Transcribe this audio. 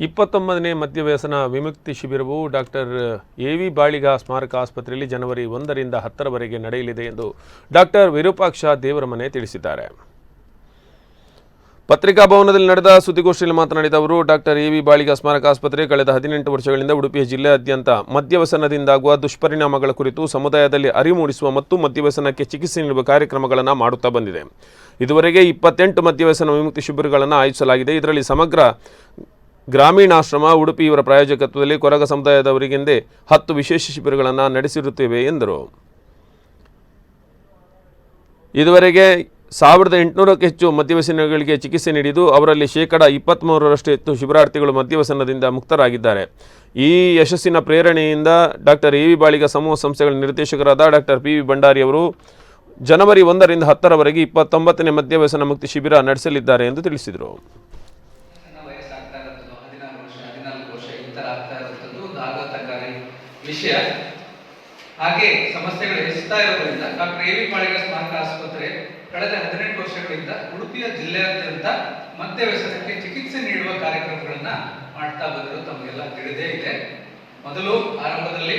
29ನೇ ಮದ್ಯವ್ಯಸನ ವಿಮುಕ್ತಿ ಶಿಬಿರವು doctor AV. Baliga ಸ್ಮಾರಕ ಆಸ್ಪತ್ರೆಯಲ್ಲಿ ಜನವರಿ 1ರಿಂದ 10ರವರೆಗೆ ನಡೆಯಲಿದೆ ಎಂದು ಡಾಕ್ಟರ್ ವಿರೂಪಾಕ್ಷ ದೇವರಮನೆ ತಿಳಿಸಿದ್ದಾರೆ. ಪತ್ರಿಕಾ ಭವನದಲ್ಲಿ ನಡೆದ ಸುದ್ದಿಗೋಷ್ಠಿಯಲ್ಲಿ ಮಾತನಾಡಿದ ಅವರು, ಡಾಕ್ಟರ್ ಎ.ವಿ. ಬಾಳಿಗ ಸ್ಮಾರಕ ಆಸ್ಪತ್ರೆ ಕಳೆದ 18 ವರ್ಷಗಳಿಂದ ಉಡುಪಿಯ ಜಿಲ್ಲೆಯಾದ್ಯಂತ ಮದ್ಯವ್ಯಸನದಿಂದಾಗುವ ದುಷ್ಪರಿಣಾಮಗಳ ಕುರಿತು ಸಮುದಾಯದಲ್ಲಿ ಅರಿವು ಮೂಡಿಸುವ ಮತ್ತು ಮದ್ಯವ್ಯಸನಕ್ಕೆ ಚಿಕಿತ್ಸೆ ನೀಡುವ ಕಾರ್ಯಕ್ರಮಗಳನ್ನು ಮಾಡುತ್ತಾ ಬಂದಿದೆ. ಇದುವರೆಗೆ 28 ಮದ್ಯವ್ಯಸನ ವಿಮುಕ್ತಿ ಶಿಬಿರಗಳನ್ನು ಆಯೋಜಿಸಲಾಗಿದೆ. ಇದರಲ್ಲಿ ಸಮಗ್ರ ಗ್ರಾಮೀಣಾಶ್ರಮ ಉಡುಪಿ ಇವರ ಪ್ರಾಯೋಜಕತ್ವದಲ್ಲಿ ಕೊರಗ ಸಮುದಾಯದವರಿಗೆಂದೇ 10 ವಿಶೇಷ ಶಿಬಿರಗಳನ್ನು ನಡೆಸಿರುತ್ತೇವೆ ಎಂದರು. ಇದುವರೆಗೆ 1800ಕ್ಕೂ ಹೆಚ್ಚು ಮದ್ಯವ್ಯಸನಿಗಳಿಗೆ ಚಿಕಿತ್ಸೆ ನೀಡಿದ್ದು ಅವರಲ್ಲಿ 23% ಹೆಚ್ಚು ಶಿಬಿರಾರ್ಥಿಗಳು ಮದ್ಯವ್ಯಸನದಿಂದ ಮುಕ್ತರಾಗಿದ್ದಾರೆ. ಈ ಯಶಸ್ಸಿನ ಪ್ರೇರಣೆಯಿಂದ ಡಾಕ್ಟರ್ ಎ.ವಿ. ಬಾಳಿಗ ಸಮೂಹ ಸಂಸ್ಥೆಗಳ ನಿರ್ದೇಶಕರಾದ ಡಾಕ್ಟರ್ ಪಿ.ವಿ. ಭಂಡಾರಿ ಅವರು ಜನವರಿ 1ರಿಂದ 10ರವರೆಗೆ 29ನೇ ಮದ್ಯವ್ಯಸನ ಮುಕ್ತಿ ಶಿಬಿರ ನಡೆಸಲಿದ್ದಾರೆ ಎಂದು ತಿಳಿಸಿದರು. ವಿಷಯ ಹಾಗೆ ಸಮಸ್ಯೆಗಳು ಹೆಚ್ಚುತ್ತಾ ಇರೋದ್ರಿಂದ ಡಾಕ್ಟರ್ ಎ.ವಿ. ಬಾಳಿಗ ಸ್ಮಾರಕ ಆಸ್ಪತ್ರೆ ಕಳೆದ 18 ವರ್ಷಗಳಿಂದ ಉಡುಪಿಯ ಜಿಲ್ಲೆಯಾದ್ಯಂತ ಮದ್ಯವ್ಯಸನಕ್ಕೆ ಚಿಕಿತ್ಸೆ ನೀಡುವ ಕಾರ್ಯಕ್ರಮಗಳನ್ನ ಮಾಡ್ತಾ ಬಂದಿರೋ ತಮಗೆಲ್ಲ ತಿಳಿದೇ ಇದೆ. ಮೊದಲು ಆರಂಭದಲ್ಲಿ